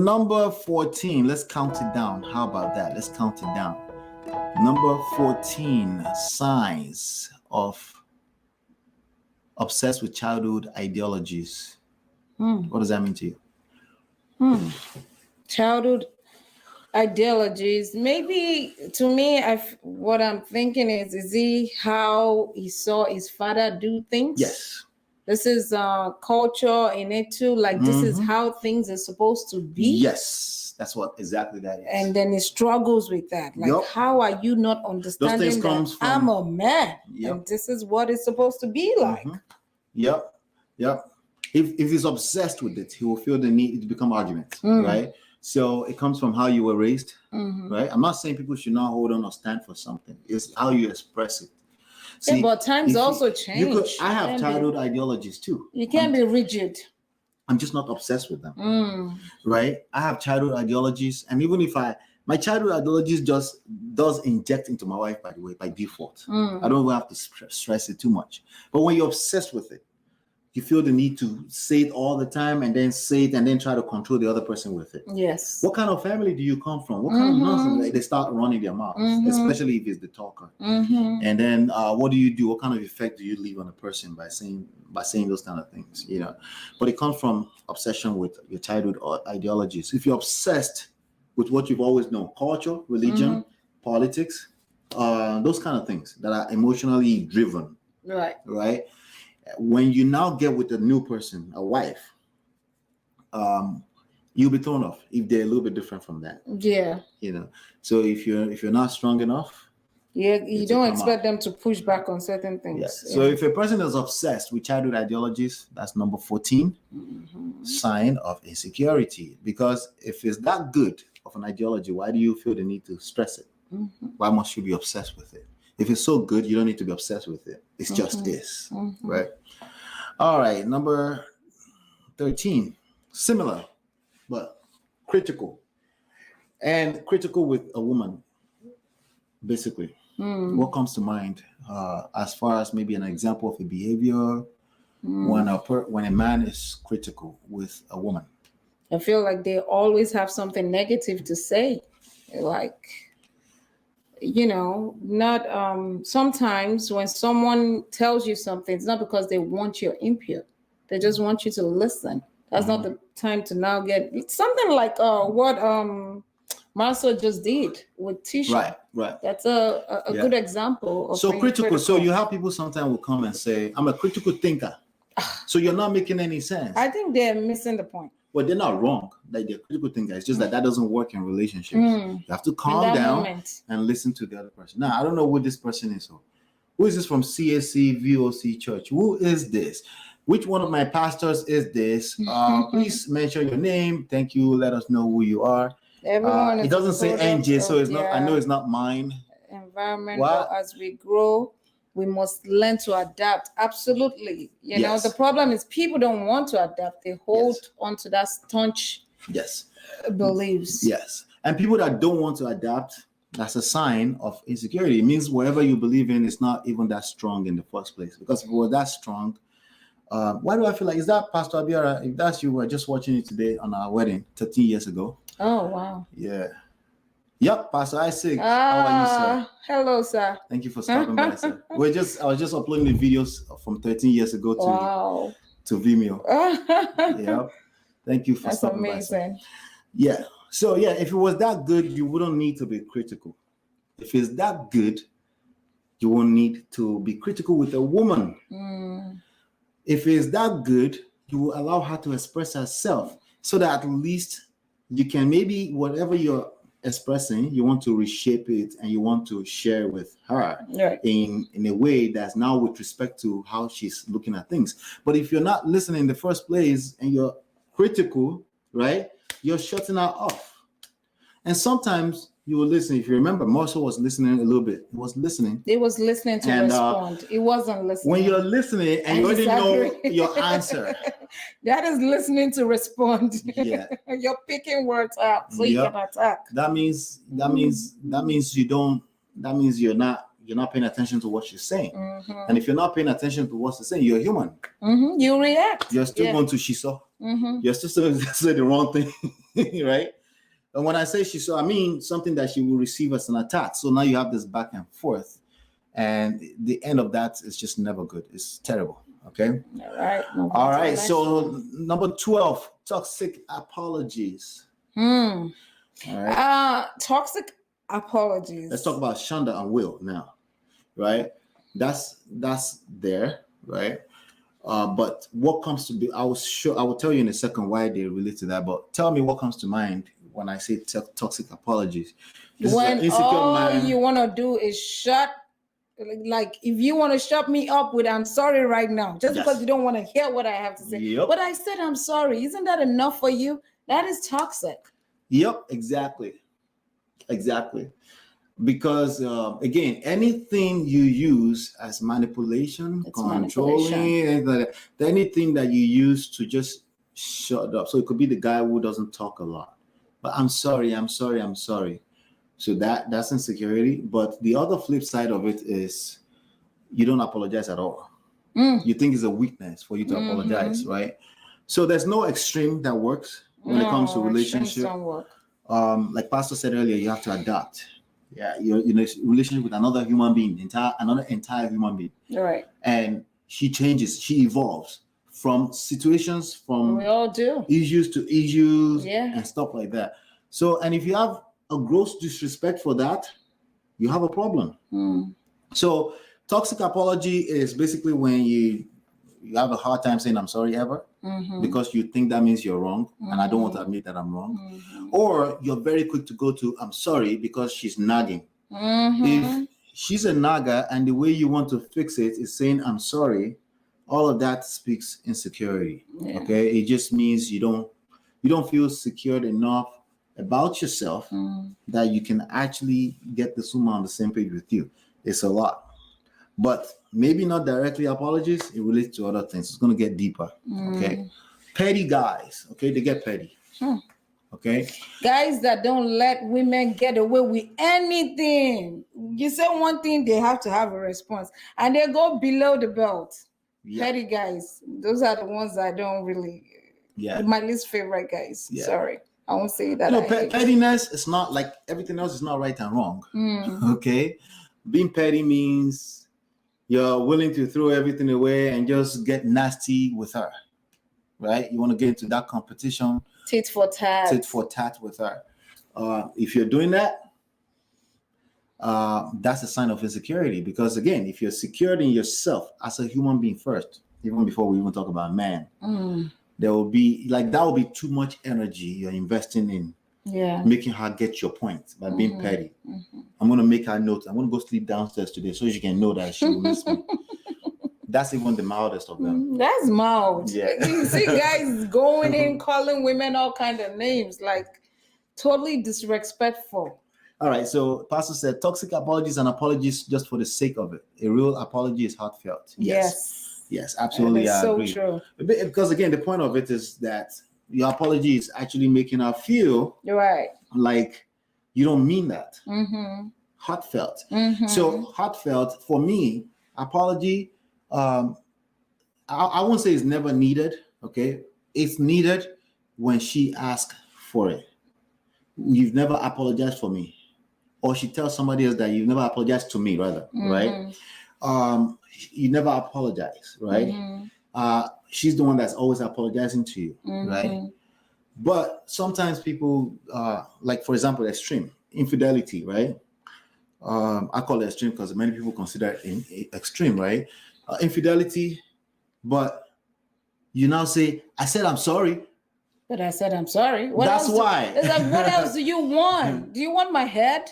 Number 14. Let's count it down. How about that? Let's count it down. Number 14. Signs of obsessed with childhood ideologies. What does that mean to you? Childhood ideologies. Maybe to me, what I'm thinking is he how he saw his father do things? Yes. This is culture in it too. Like this is how things are supposed to be. Yes, that's what exactly that is. And then he struggles with that. Like, how are you not understanding that I'm a man and this is what it's supposed to be like? Yep. If he's obsessed with it, he will feel the need to become arguments, right? So it comes from how you were raised, right? I'm not saying people should not hold on or stand for something. It's how you express it. See, but times also change. I have childhood ideologies too. You can't be rigid. I'm just not obsessed with them, right? I have childhood ideologies, and even if my childhood ideologies just does inject into my life, by the way, by default. I don't even have to stress it too much. But when you're obsessed with it, you feel the need to say it all the time and then say it and then try to control the other person with it. Yes. What kind of family do you come from? What kind of nonsense? Like, they start running their mouths, especially if it's the talker. And then what do you do? What kind of effect do you leave on a person by saying those kind of things? You know, but it comes from obsession with your childhood ideologies. If you're obsessed with what you've always known, culture, religion, politics, those kind of things that are emotionally driven. Right. When you now get with a new person, a wife, you'll be thrown off if they're a little bit different from that. Yeah. You know, so if you're not strong enough, you don't expect them to push back on certain things. Yeah. So if a person is obsessed with childhood ideologies, that's number 14, sign of insecurity. Because if it's that good of an ideology, why do you feel the need to stress it? Why must you be obsessed with it? If it's so good, you don't need to be obsessed with it. It's just this, right? All right, number 13, similar, but critical. And critical with a woman, basically. What comes to mind as far as maybe an example of a behavior when a man is critical with a woman? I feel like they always have something negative to say. Like, you know, not sometimes when someone tells you something, it's not because they want your input. They just want you to listen. That's not the time to now get something like what Marcel just did with Tisha. Right. That's a good example of so critical. So you have people sometimes will come and say, I'm a critical thinker. So you're not making any sense. I think they're missing the point. Well, they're not wrong. Like, they're critical thinkers. It's just that doesn't work in relationships. You have to calm down and listen to the other person. Now, I don't know who this person is. Who is this from CSC VOC Church? Who is this? Which one of my pastors is this? Please mention your name. Thank you. Let us know who you are. Everyone it doesn't say NJ, so it's not. I know it's not mine. Environment. But as we grow, we must learn to adapt. Absolutely. You know, the problem is people don't want to adapt. They hold on to that staunch beliefs. Yes. And people that don't want to adapt, that's a sign of insecurity. It means whatever you believe in is not even that strong in the first place. Because if it were that strong, why do I feel like, is that Pastor Abiara? If that's you, we're just watching it today on our wedding 13 years ago. Oh, wow. Yeah. Yep, Pastor Isaac. How are you, sir? Hello, sir. Thank you for stopping by, sir. I was just uploading the videos from 13 years ago to Vimeo. Yep. Thank you for stopping by. That's amazing. Yeah. So if it was that good, you wouldn't need to be critical. If it's that good, you won't need to be critical with a woman. If it's that good, you will allow her to express herself so that at least you can, maybe whatever you're expressing, you want to reshape it and you want to share with her in a way that's now with respect to how she's looking at things. But if you're not listening in the first place and you're critical, right, you're shutting her off. And sometimes you will listen. If you remember, Marshall was listening a little bit. He was listening. He was listening to respond. He wasn't listening. When you're listening and you already know your answer. That is listening to respond. Yeah. You're picking words out so you can attack. That means you're not paying attention to what she's saying. And if you're not paying attention to what she's saying, you're human. You react. You're still going to shiso. Your sister said the wrong thing, right? And when I say she saw, I mean something that she will receive as an attack. So now you have this back and forth. And the end of that is just never good. It's terrible. Okay. All right. All right. So number 12, toxic apologies. All right. Toxic apologies. Let's talk about Shonda and Will now. Right. That's there. Right. But what comes to be, I will tell you in a second why they relate to that. But tell me what comes to mind when I say toxic apologies. When all you want to do is like if you want to shut me up with "I'm sorry" right now, just because you don't want to hear what I have to say. Yep. But I said I'm sorry. Isn't that enough for you? That is toxic. Yep, exactly. Because again, anything you use as manipulation, controlling, anything that you use to just shut up. So it could be the guy who doesn't talk a lot, but I'm sorry. So that's insecurity. But the other flip side of it is you don't apologize at all. You think it's a weakness for you to apologize, right? So there's no extreme that works when it comes to relationship. Like Pastor said earlier, you have to adapt. Yeah, you're in a relationship with another human being, another entire human being. Right. And she changes, she evolves from situations, from we all do issues to issues, and stuff like that. So, and if you have a gross disrespect for that, you have a problem. So, toxic apology is basically when you have a hard time saying I'm sorry ever because you think that means you're wrong, and I don't want to admit that I'm wrong. Or you're very quick to go to I'm sorry because she's nagging. If she's a nagger and the way you want to fix it is saying I'm sorry, all of that speaks insecurity. Okay, it just means you don't feel secured enough about yourself that you can actually get this woman on the same page with you. It's a lot. But maybe not directly apologies, it relates to other things. It's going to get deeper. Okay. Petty guys. Okay. They get petty. Okay. Guys that don't let women get away with anything. You say one thing, they have to have a response. And they go below the belt. Petty guys. Those are the ones I don't really. My least favorite guys. Sorry. I won't say that. Pettiness is not like everything else is not right and wrong. Okay. Being petty means you're willing to throw everything away and just get nasty with her, right? You want to get into that competition. Tit for tat with her. If you're doing that, that's a sign of insecurity. Because again, if you're secured in yourself as a human being first, even before we even talk about man, there will be that will be too much energy you're investing in making her get your point by being petty. I'm going to make her note. I'm going to go sleep downstairs today so she can know that she will miss me. That's even the mildest of them. That's mild. You see guys going in, calling women all kind of names, like totally disrespectful. All right. So Pastor said toxic apologies and apologies just for the sake of it. A real apology is heartfelt. Yes, absolutely. I agree. True. Because again, the point of it is that your apology is actually making her feel like you don't mean that. Heartfelt. So heartfelt for me, apology, I won't say it's never needed. Okay. It's needed when she asks for it. You've never apologized for me. Or she tells somebody else that you've never apologized to me, rather, right? You never apologize, right? She's the one that's always apologizing to you, right? But sometimes people, like for example, extreme infidelity, right? I call it extreme because many people consider it extreme, right? Infidelity, but you now say, I said I'm sorry. But I said I'm sorry. That's why. It's like, what else do you want? Do you want my head?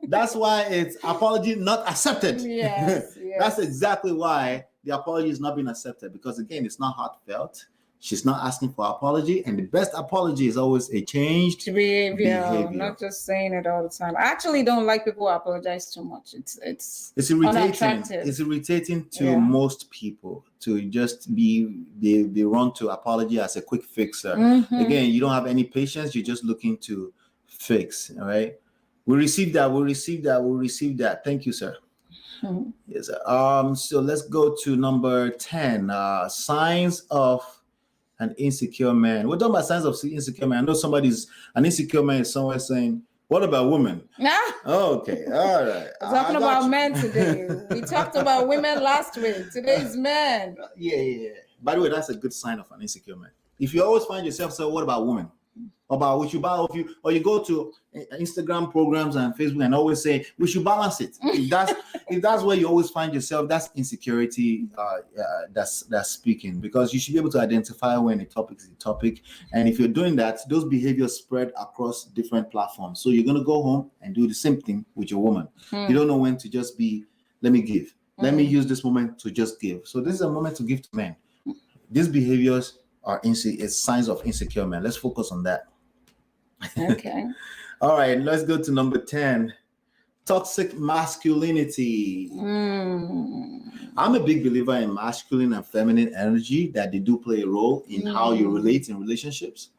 That's why it's apology not accepted. Yes. That's exactly why the apology is not being accepted, because again, it's not heartfelt. She's not asking for apology, and the best apology is always a changed behavior. Not just saying it all the time. I actually don't like people who apologize too much. It's irritating. Unattractive. It's irritating to most people to just be run to apology as a quick fixer. Again, you don't have any patience. You're just looking to fix. All right. We received that. Thank you, sir. Yes. So let's go to number 10. Signs of an insecure man? We're talking about signs of insecure man. I know an insecure man is somewhere saying, what about women? Okay, all right. We're talking about men today. We talked about women last week. Today is men. Yeah. By the way, that's a good sign of an insecure man. If you always find yourself saying, what about women? About we should balance, or you go to Instagram programs and Facebook and always say we should balance it. If that's where you always find yourself, that's insecurity. That's speaking, because you should be able to identify when a topic is a topic, and if you're doing that, those behaviors spread across different platforms. So you're gonna go home and do the same thing with your woman. You don't know when to just be. Let me give. Let me use this moment to just give. So this is a moment to give to men. These behaviors are signs of insecure men. Let's focus on that. Okay. All right, let's go to number 10. Toxic masculinity. I'm a big believer in masculine and feminine energy, that they do play a role in how you relate in relationships.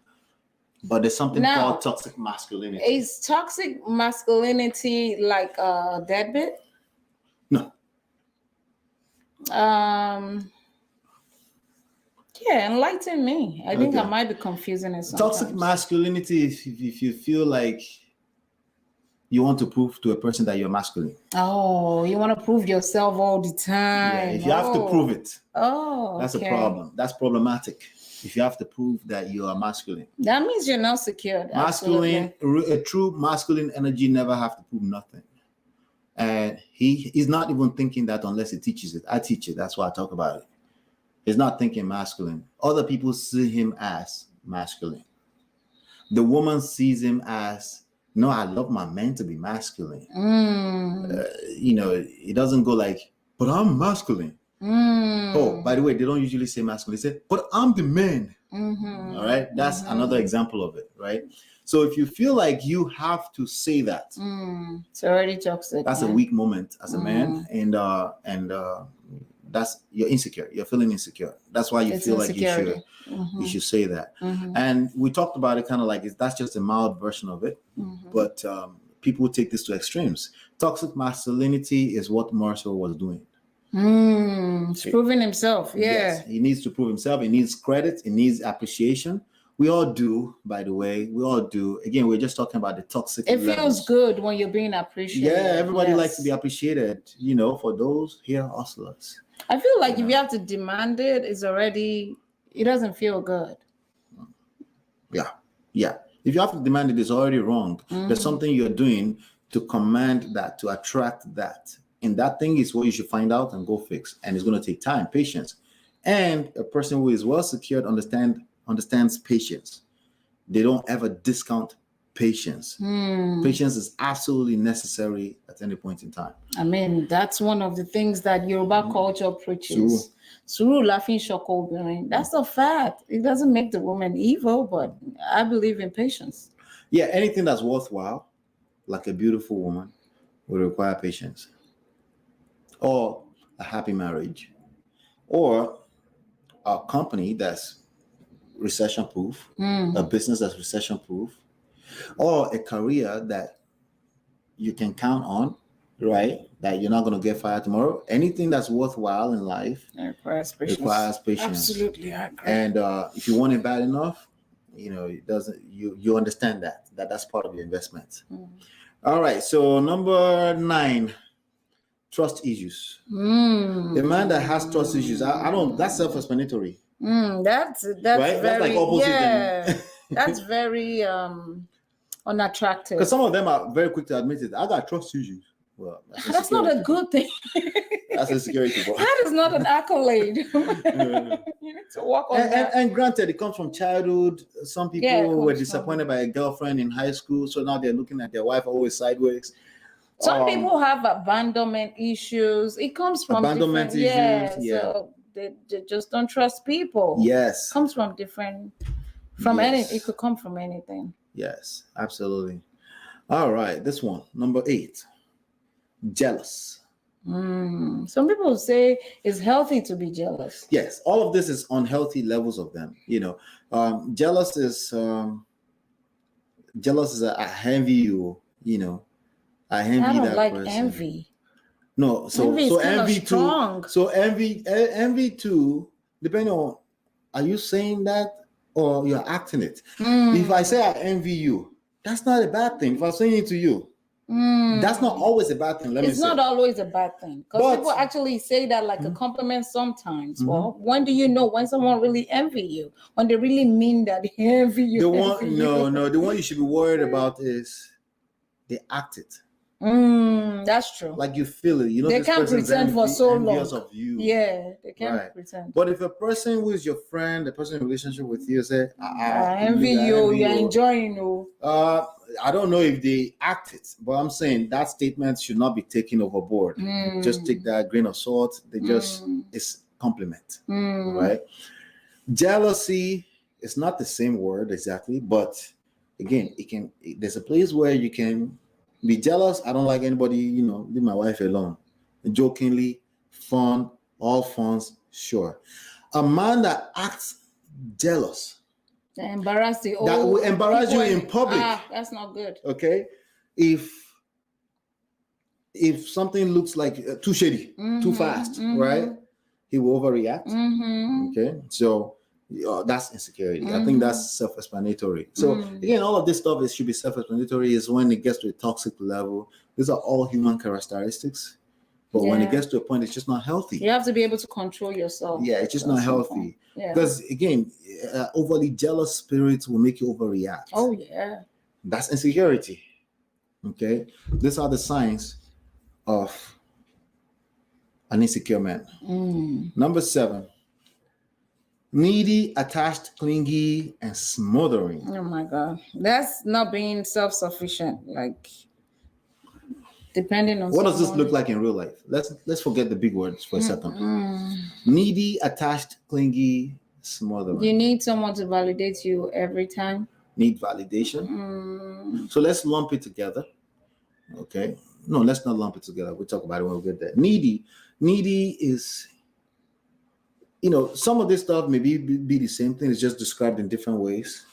But there's something called toxic masculinity. Is toxic masculinity like a deadbeat? No. Yeah, enlighten me. I think I might be confusing it sometimes. Toxic masculinity is if you feel like you want to prove to a person that you're masculine. Oh, you want to prove yourself all the time. Yeah, if you have to prove it. That's okay. a problem. That's problematic. If you have to prove that you are masculine. That means you're not secure. Masculine, a true masculine energy never have to prove nothing. And he's not even thinking that unless he teaches it. I teach it. That's why I talk about it. He's not thinking masculine. Other people see him as masculine. The woman sees him as, no, I love my man to be masculine. It doesn't go like, but I'm masculine. Oh, by the way, they don't usually say masculine. They say, but I'm the man. All right. That's another example of it, right? So if you feel like you have to say that, it's already toxic. That's a weak moment as a man, and that's, you're insecure. You're feeling insecure. That's why you feel like you should say that. And we talked about it kind of like that's just a mild version of it, but people take this to extremes. Toxic masculinity is what Marshall was doing. He's proving himself. Yeah. Yes, he needs to prove himself. He needs credit. He needs appreciation. We all do, by the way. We all do. Again, we're just talking about the toxic. It feels good when you're being appreciated. Yeah, everybody likes to be appreciated. For those here hustlers. I feel like if you have to demand it, it doesn't feel good. Yeah. If you have to demand it, it's already wrong. There's something you're doing to command that, to attract that. And that thing is what you should find out and go fix. And it's going to take time, patience. And a person who is well secured understands patience. They don't ever discount patience. Patience is absolutely necessary at any point in time. I mean, that's one of the things that Yoruba culture preaches. Suru laughing shoko. That's a fact. It doesn't make the woman evil, but I believe in patience. Yeah, anything that's worthwhile, like a beautiful woman, will require patience. Or a happy marriage. Or a company that's recession-proof, a business that's recession-proof, or a career that you can count on, right? That you're not going to get fired tomorrow. Anything that's worthwhile in life requires patience. Absolutely, I agree. And if you want it bad enough, it doesn't. You understand that's part of your investment. All right. So number 9, trust issues. A man that has trust issues, I don't. That's self-explanatory. That's right? very, that's like opposite. Yeah. That's very unattractive. Because some of them are very quick to admit it. I got trust issues. Well, that's not a good thing. That's insecurity. That is not an accolade. You need to work on that. And granted, it comes from childhood. Some people were disappointed by a girlfriend in high school, so now they're looking at their wife always sideways. Some people have abandonment issues. It comes from abandonment issues. Yeah. So they just don't trust people. Yes. It comes from anything. It could come from anything. Yes, absolutely. All right, this one, number 8. Jealous. Some people say it's healthy to be jealous. Yes, all of this is unhealthy levels of them. Jealous is I envy you. I envy I don't that like person. envy. No, so envy too. So envy too. Depending on are you saying that or you're acting it? If I say I envy you, that's not a bad thing. If I'm saying it to you, that's not always a bad thing. It's not always a bad thing, because people actually say that like a compliment sometimes. Well, when do you know when someone really envy you? When they really mean that they envy you? The one you should be worried about is they act it. That's true. Like you feel it. You know, they can't pretend for so long. Of you. Yeah, they can't pretend. But if a person who is your friend, the person in relationship with you, say, I envy you, you're enjoying you. I don't know if they act it, but I'm saying that statement should not be taken overboard. Just take that grain of salt. They just it's compliment, right? Jealousy is not the same word exactly, but again, there's a place where you can be jealous. I don't like anybody, leave my wife alone. Jokingly, fun, all funs, sure. A man that acts jealous, that will embarrass you in public. That's not good. Okay, if something looks like too shady, too fast, right? He will overreact. Okay, so that's insecurity. I think that's self-explanatory. So again, all of this stuff should be self-explanatory. Is when it gets to a toxic level. These are all human characteristics. But when it gets to a point, it's just not healthy. You have to be able to control yourself. Yeah, it's just not healthy. Because again, overly jealous spirits will make you overreact. Oh yeah. That's insecurity. Okay, these are the signs of an insecure man. Number 7. Needy, attached, clingy, and smothering. Oh my God. That's not being self-sufficient. Like, depending on what does this look like in real life? Let's forget the big words for a second. Needy, attached, clingy, smothering. You need someone to validate you every time. Need validation. So let's lump it together. Okay. No, let's not lump it together. We'll talk about it when we get there. Needy is, some of this stuff may be the same thing. It's just described in different ways,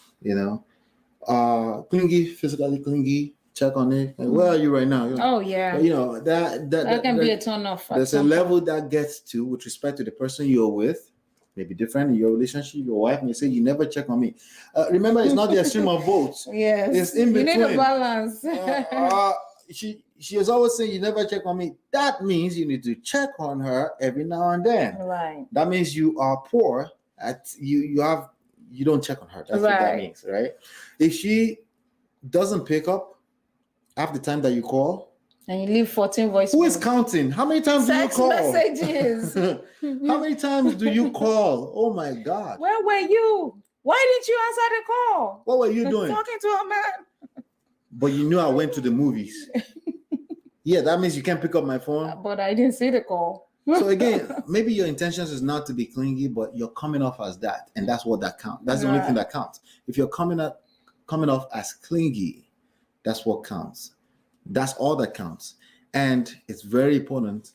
Clingy, physically clingy, check on it. Like, where are you right now? Oh, yeah. But, that can be a turn off. There's a level that gets to with respect to the person you're with. Maybe different in your relationship. Your wife may say, you never check on me. Remember, it's not the extreme of both. Yes. It's in between. You need a balance. She is always saying, you never check on me. That means you need to check on her every now and then. Right. That means you are poor at you don't check on her. That's what that means, right? If she doesn't pick up half the time that you call, and you leave 14 voice. Who is counting? How many times do you call? Messages. How many times do you call? Oh my God. Where were you? Why didn't you answer the call? What were you doing? Talking to a man. But you knew I went to the movies. Yeah, that means you can't pick up my phone. But I didn't see the call. So again, maybe your intentions is not to be clingy, but you're coming off as that, and that's what that counts. That's the only thing that counts. If you're coming off as clingy, that's what counts. That's all that counts. And it's very important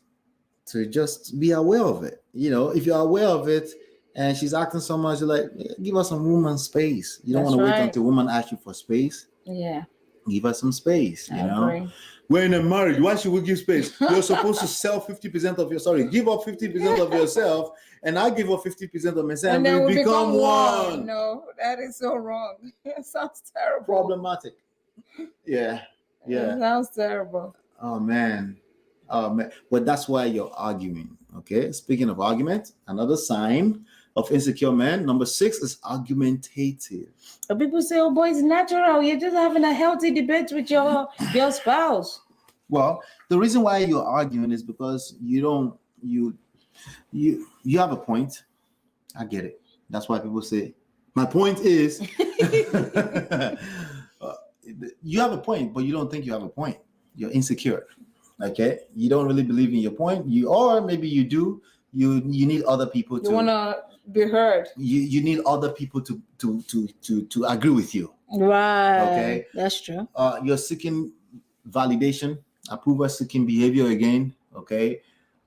to just be aware of it. If you're aware of it and she's acting so much, you're like, give her some room and space. You don't want to wait until a woman asks you for space. Yeah. Give her some space, I agree. We're in a marriage. Why should we give space? You're supposed to sell 50% of give up 50% of yourself, and I give up 50% of myself, and then we become one. No, that is so wrong. It sounds terrible. Problematic. Yeah. It sounds terrible. Oh man. But that's why you're arguing. Okay. Speaking of argument, another sign of insecure men, number 6 is argumentative. But people say, "Oh boy, it's natural. You're just having a healthy debate with your spouse." Well, the reason why you're arguing is because you have a point. I get it. That's why people say, my point is you have a point, but you don't think you have a point. You're insecure. Okay. You don't really believe in your point. Or maybe you do. You need other people to. You want to be heard. You need other people to agree with you. Right. Okay. That's true. You're seeking validation, approval seeking behavior again. Okay.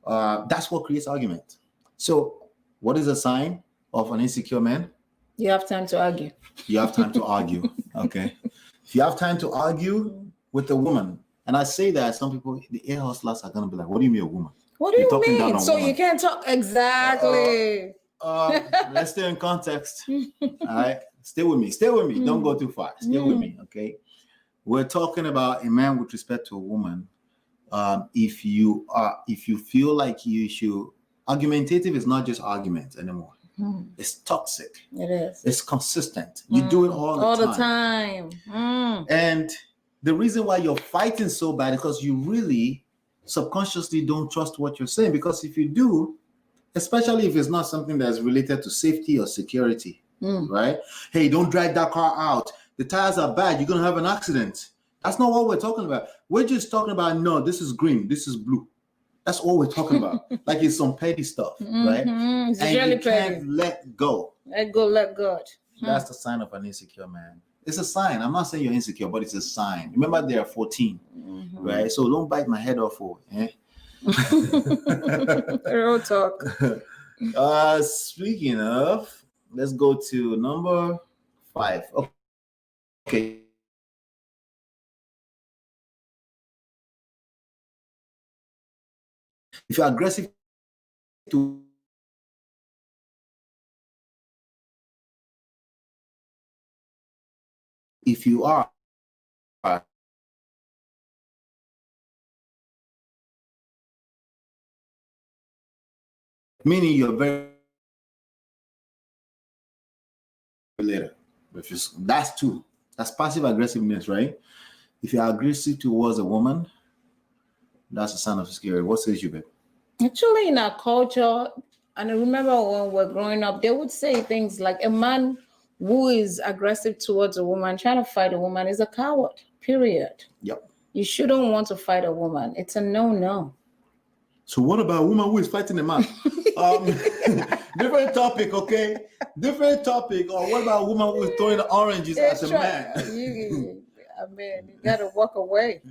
That's what creates argument. So what is a sign of an insecure man? You have time to argue. You have time to argue. Okay. If you have time to argue with a woman, and I say that some people, the ear hustlers are going to be like, what do you mean a woman? What do you mean? So you can't talk exactly. let's stay in context. All right, stay with me. Stay with me. Don't go too far. Stay with me. Okay, we're talking about a man with respect to a woman. If you feel like you should, argumentative is not just argument anymore. It's toxic. It is. It's consistent. You do it all the time. And the reason why you're fighting so bad is because you really subconsciously don't trust what you're saying. Because if you do, especially if it's not something that's related to safety or security, right? Hey, don't drag that car out. The tires are bad. You're going to have an accident. That's not what we're talking about. We're just talking about, no, this is green. This is blue. That's all we're talking about. Like it's some petty stuff, right? It's and really you can't petty. let go. Let go, let God. That's the sign of an insecure man. It's a sign. I'm not saying you're insecure, but it's a sign. Remember, there are 14, right? So don't bite my head off for it. Real talk. Speaking of, let's go to number 5. Okay. If you're aggressive if you are meaning you're very later. That's 2. That's passive aggressiveness, right? If you're aggressive towards a woman, that's a sign of insecurity. What says you, babe? Actually, in our culture, and I remember when we're growing up, they would say things like a man who is aggressive towards a woman, trying to fight a woman, is a coward, period. Yep. You shouldn't want to fight a woman. It's a no-no. So what about a woman who is fighting a man? Different topic, okay? Different topic. Or what about a woman who is throwing oranges at a man? You got to walk away.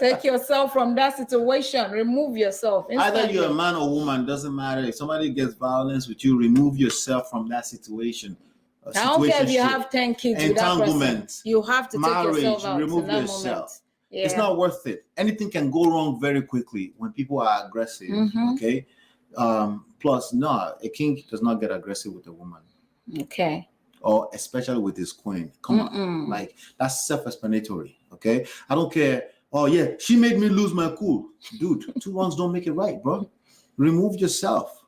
Take yourself from that situation. Remove yourself. Instantly. Either you're a man or woman, doesn't matter. If somebody gets violence with you, remove yourself from that situation. I don't care if you have 10 kids with that person. You have to take yourself out. Remove yourself. Moment. Yeah. It's not worth it. Anything can go wrong very quickly when people are aggressive. Okay. Plus, no, a king does not get aggressive with a woman. Okay. Or especially with his queen. Come on. Like, that's self-explanatory. Okay. I don't care. Oh, yeah, she made me lose my cool. Dude, 2 wrongs don't make it right, bro. Remove yourself.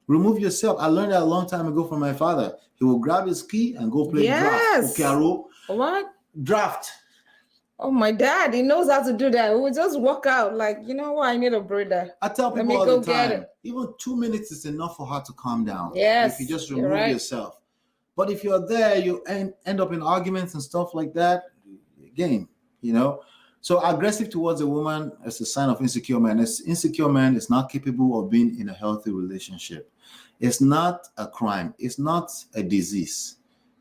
Remove yourself. I learned that a long time ago from my father. He will grab his key and go play draft. Okay, Aro. What? Draft. Oh, my dad, he knows how to do that. He will just walk out like, you know what, I need a breather. I tell people all the time, even 2 minutes is enough for her to calm down. Yes. If you just remove yourself. But if you're there, you end up in arguments and stuff like that. Game, you know. So aggressive towards a woman is a sign of insecure man. An insecure man is not capable of being in a healthy relationship. It's not a crime. It's not a disease.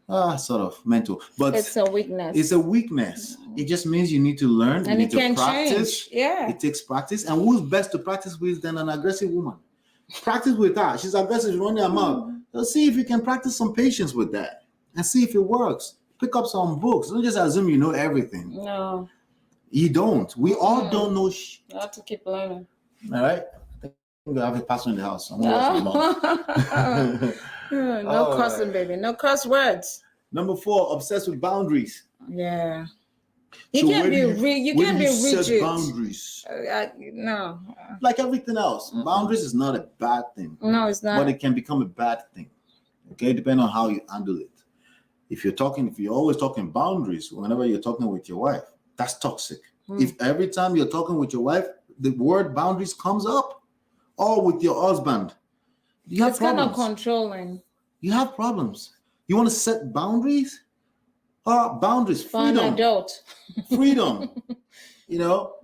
Sort of mental. But it's a weakness. It's a weakness. It just means you need to learn. And you need to practice. Change. Yeah. It takes practice. And who's best to practice with than an aggressive woman? Practice with her. She's aggressive, running her mouth. So see if you can practice some patience with that and see if it works. Pick up some books. Don't just assume you know everything. No. You don't. We all don't know shit. You have to keep learning. All right. I think we have a pastor in the house. No cussing, baby. No cuss words. Number 4, obsessed with boundaries. Yeah. You can't be rigid. Set boundaries. No. Like everything else, boundaries is not a bad thing. No, it's not. But it can become a bad thing. Okay, depending on how you handle it. If you're always talking boundaries, whenever you're talking with your wife, that's toxic. If every time you're talking with your wife, the word boundaries comes up, or with your husband, you have problems. It's kind of controlling. You have problems. You want to set boundaries? Boundaries, freedom. For an adult. Freedom. You know,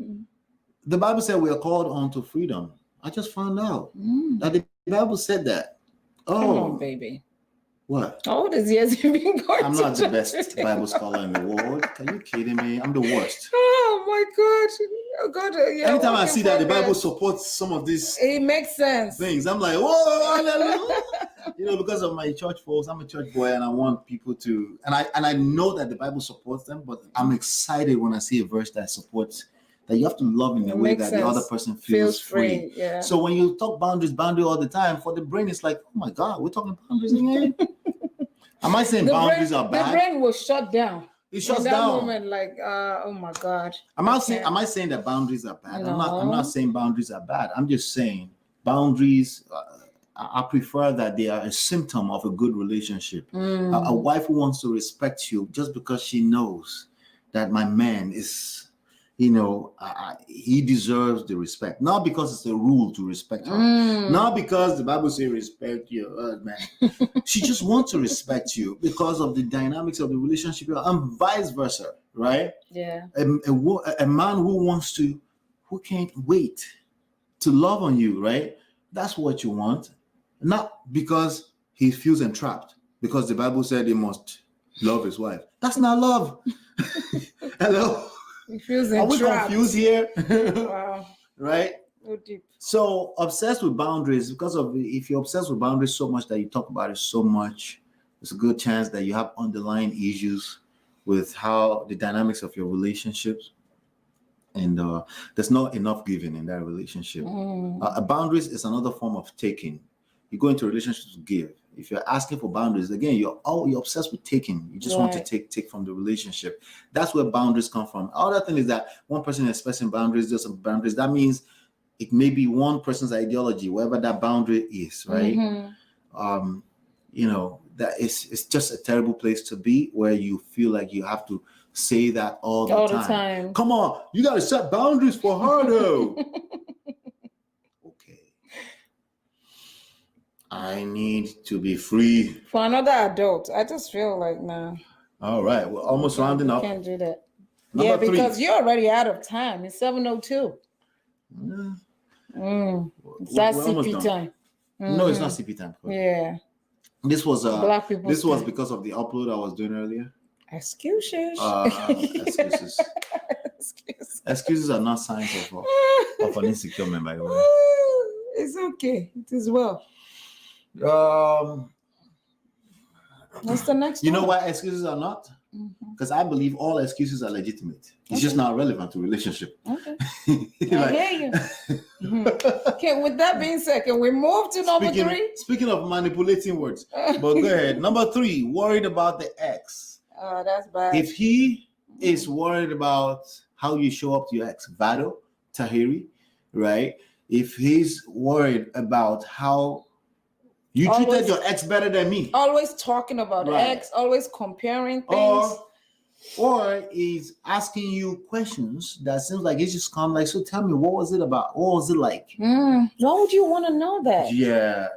the Bible said we are called onto freedom. I just found out that the Bible said that. Oh, come on, baby. What? All these years you've been going I'm not the best Bible scholar in the world. Are you kidding me? I'm the worst. Oh my God. Oh God. Yeah, anytime I see that the Bible supports some of these it makes sense. Things, I'm like, whoa, you know, because of my church folks, I'm a church boy and I want people to, and I know that the Bible supports them, but I'm excited when I see a verse that supports that you have to love in a way that the other person feels free. Yeah. So when you talk boundary all the time, for the brain, it's like, oh my God, we're talking boundaries again. Am I saying boundaries are bad? The brain will shut down. It shuts in that down. moment, like, oh my God. Am I saying that boundaries are bad? No. I'm not saying boundaries are bad. I'm just saying boundaries. I prefer that they are a symptom of a good relationship. A wife who wants to respect you just because she knows that my man is, he deserves the respect. Not because it's a rule to respect her. Not because the Bible says respect your husband. She just wants to respect you because of the dynamics of the relationship and vice versa, right? Yeah. A man who can't wait to love on you, right? That's what you want. Not because he feels entrapped, because the Bible said he must love his wife. That's not love. Hello? He feels entrapped. Are we confused here? Wow. Right? So deep. So obsessed with boundaries, if you're obsessed with boundaries so much that you talk about it so much, there's a good chance that you have underlying issues with how the dynamics of your relationships, and there's not enough giving in that relationship. Boundaries is another form of taking. You go into relationships to give. If you're asking for boundaries, again, you're obsessed with taking. You just want to take from the relationship. That's where boundaries come from. Other thing is that one person is expressing boundaries, there's some boundaries. That means it may be one person's ideology, wherever that boundary is, right? That it's just a terrible place to be, where you feel like you have to say that all the time. Come on, you got to set boundaries for her, though. I need to be free. For another adult, I just feel like, nah. All right, we're almost rounding up. Can't do that. Number 3. Because you're already out of time. It's 7:02. It's that CP time. No, it's not CP time. Yeah. This was Black people. This was because of the upload I was doing earlier. Excuses. Excuses. Excuses are not signs of an insecure man, by the way. It's okay. It is well. What's the next one? You know why excuses are not? Because I believe all excuses are legitimate. It's just not relevant to relationship. Okay. I hear you. Okay, with that being said, can we move to number 3? Speaking of manipulating words, but go ahead. Number 3, worried about the ex. Oh, that's bad. If he is worried about how you show up to your ex, Vado, Tahiri, right? If he's worried about how you treated your ex better than me. Always talking about ex, always comparing things. Or he's asking you questions that seems like it's just come like, so tell me, what was it about? What was it like? Why would you want to know that? Yeah,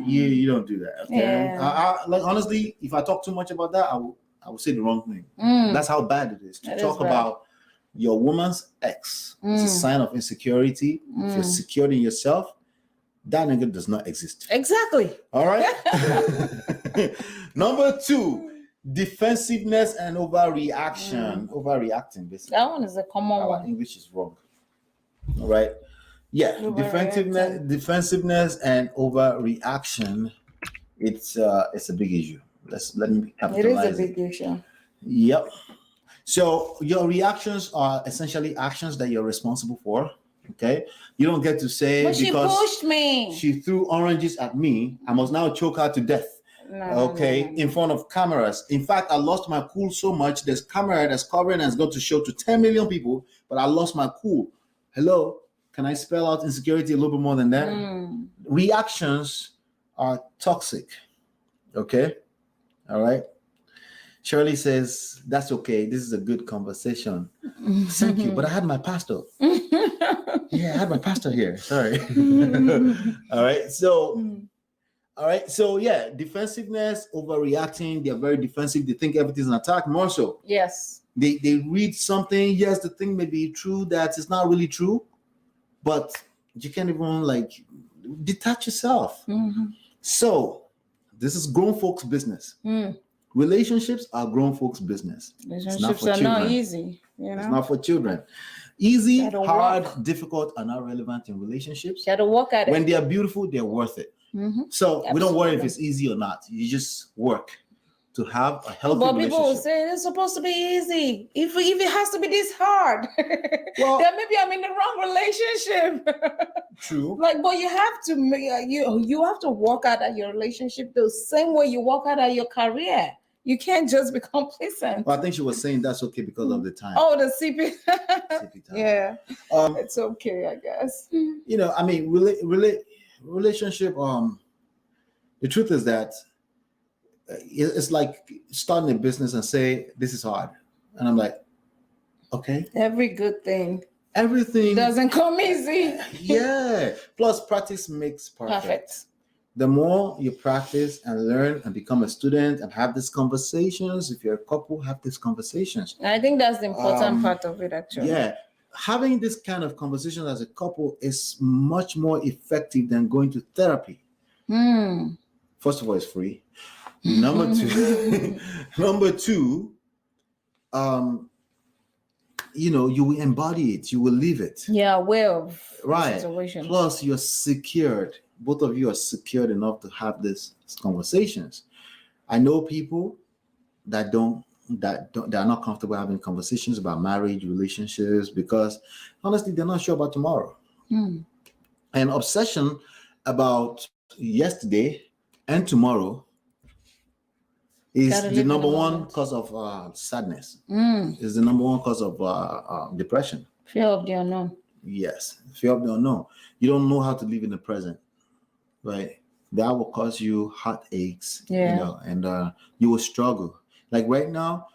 you don't do that. Okay? Yeah. Like honestly, if I talk too much about that, I will say the wrong thing. That's how bad it is to talk about your woman's ex. It's a sign of insecurity. If you're secured in yourself, that nigga does not exist. Exactly. All right. Number 2, defensiveness and overreaction. Overreacting, basically. That one is a common one. English is wrong. All right. Yeah. Defensiveness and overreaction. It's a big issue. Let me capitalize. It is a big issue. Yep. So your reactions are essentially actions that you're responsible for. Okay, you don't get to say, but because she pushed me, she threw oranges at me, I must now choke her to death. No. In front of cameras. In fact, I lost my cool so much. There's camera that's covering and it's going to show to 10 million people, but I lost my cool. Hello, can I spell out insecurity a little bit more than that? Reactions are toxic. Okay, all right. Shirley says, that's okay. This is a good conversation. Thank you. But I had my pastor. Yeah, I had my pastor here. Sorry. All right. So yeah, defensiveness, overreacting. They're very defensive. They think everything's an attack. More so. Yes. They read something. Yes, the thing may be true that it's not really true, but you can't even detach yourself. So this is grown folks' business. Relationships are grown folks' business. Relationships are not easy. It's not for children. Easy, hard, difficult are not relevant in relationships. You got to work at it. When they are beautiful, they're worth it. So we don't worry if it's easy or not. You just work to have a healthy but relationship. People will say it's supposed to be easy. If it has to be this hard, well, then maybe I'm in the wrong relationship. True. Like, but you have to you have to work out at your relationship the same way you work out at your career. You can't just be complacent. Well, I think she was saying that's okay because of the time. Oh, the CP. CP time. Yeah. It's okay, I guess. You know, I mean, relationship. The truth is that it's like starting a business and say this is hard, and I'm like, okay. Every good thing. Everything doesn't come easy. Yeah. Plus, practice makes perfect. The more you practice and learn and become a student and have these conversations, if you're a couple, have these conversations. I think that's the important part of it, actually. Yeah. Having this kind of conversation as a couple is much more effective than going to therapy. First of all, it's free. Number two, you know, you will embody it, you will live it. Yeah, well, right. Situations. Plus, you're secured. Both of you are secured enough to have these conversations. I know people that are not comfortable having conversations about marriage, relationships, because honestly, they're not sure about tomorrow. And obsession about yesterday and tomorrow is the number one cause of sadness. Is the number one cause of depression. Fear of the unknown. Yes, fear of the unknown. You don't know how to live in the present, right? That will cause you heartaches, you know, and you will struggle. Like right now,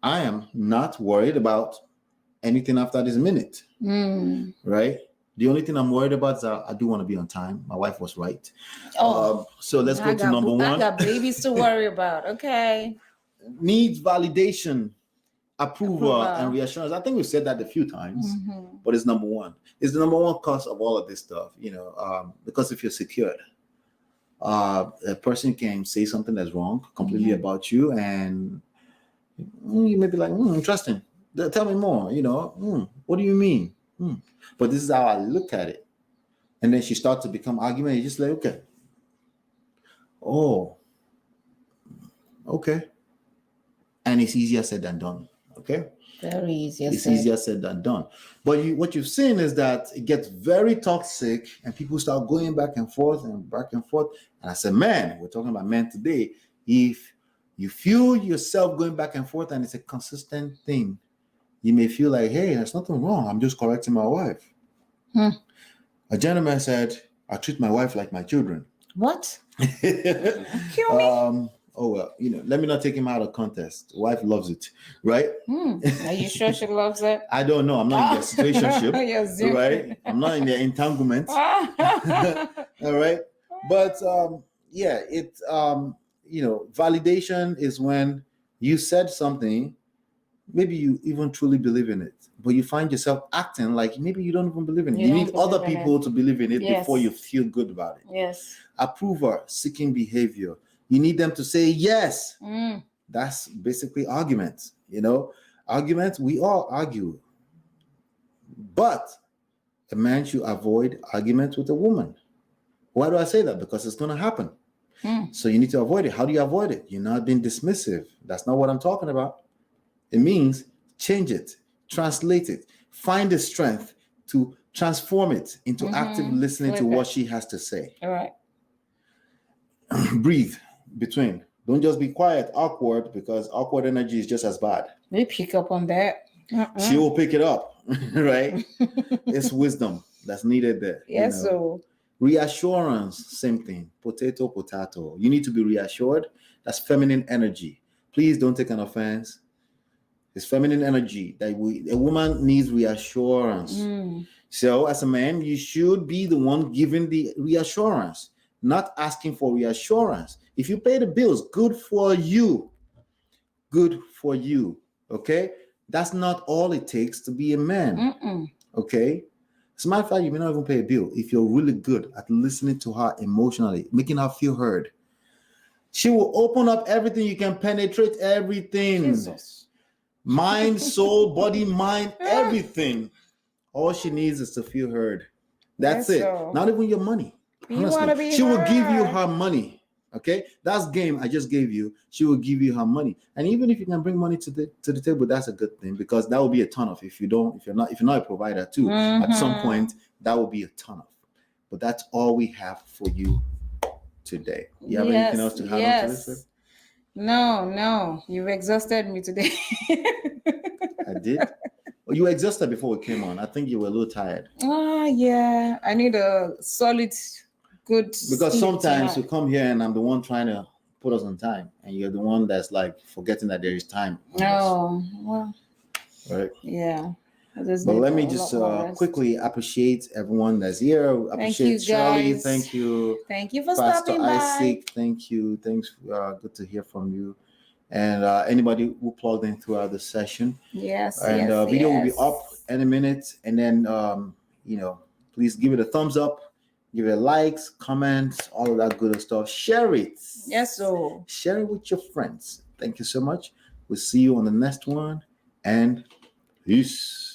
I am not worried about anything after this minute, right? The only thing I'm worried about is I do want to be on time. My wife was right. So let's go to number one. I got babies to worry about. Okay. Needs validation, approval, and reassurance. I think we've said that a few times, but it's number one. It's the number one cause of all of this stuff, you know, because if you're secured, a person can say something that's wrong completely about you, and you may be like, interesting. Tell me more, you know, what do you mean? But this is how I look at it. And then she starts to become argument. You just like, okay. Oh, okay. And it's easier said than done. Okay. Very easier. It's easier said than done. But what you've seen is that it gets very toxic and people start going back and forth and back and forth. And as a man, we're talking about men today. If you feel yourself going back and forth and it's a consistent thing, you may feel like, hey, there's nothing wrong. I'm just correcting my wife. A gentleman said, I treat my wife like my children. What? Kill me. Oh, well, you know, let me not take him out of context. Wife loves it, right? Are you sure she loves it? I don't know. I'm not in their situationship, right? I'm not in their entanglement. All right. But, yeah, you know, validation is when you said something, maybe you even truly believe in it, but you find yourself acting like maybe you don't even believe in it. You need other people to believe in it before you feel good about it. Yes. Approval, seeking behavior. You need them to say yes. That's basically arguments. You know, arguments, we all argue. But a man should avoid arguments with a woman. Why do I say that? Because it's going to happen. So you need to avoid it. How do you avoid it? You're not being dismissive. That's not what I'm talking about. It means change it, translate it, find the strength to transform it into active listening to what she has to say. All right. Breathe between. Don't just be quiet, awkward, because awkward energy is just as bad. They pick up on that. She will pick it up, right? It's wisdom that's needed there. Yes. You know? So reassurance, same thing. Potato. You need to be reassured. That's feminine energy. Please don't take an offense. It's feminine energy that a woman needs reassurance. So as a man, you should be the one giving the reassurance, not asking for reassurance. If you pay the bills, good for you. Good for you. Okay? That's not all it takes to be a man. Okay? As a matter of fact, you may not even pay a bill if you're really good at listening to her emotionally, making her feel heard. She will open up everything. You can penetrate everything. Jesus. Mind, soul, body, mind, everything. All she needs is to feel heard. That's it. So. Not even your money. Honestly. She will give you her money. Okay, that's game I just gave you. She will give you her money, and even if you can bring money to the table, that's a good thing, because that will be a turn off. If you're not a provider too, at some point that will be a turn off. But that's all we have for you today. You have anything else to add on to this, sir? No, you've exhausted me today. I did. Well, you were exhausted before we came on. I think you were a little tired. Yeah. I need a solid, good. Because sometimes you come here and I'm the one trying to put us on time, and you're the one that's like forgetting that there is time. Oh, well. Right. Yeah. But let me just quickly appreciate everyone that's here. Appreciate Shirley. Thank you. Thank you for Pastor stopping by. Isaac. Thank you. Thanks. Good to hear from you. And anybody who plugged in throughout the session. Yes. And video will be up in a minute. And then please give it a thumbs up, give it likes, comments, all of that good stuff. Share it. Yes, so share it with your friends. Thank you so much. We'll see you on the next one. And peace.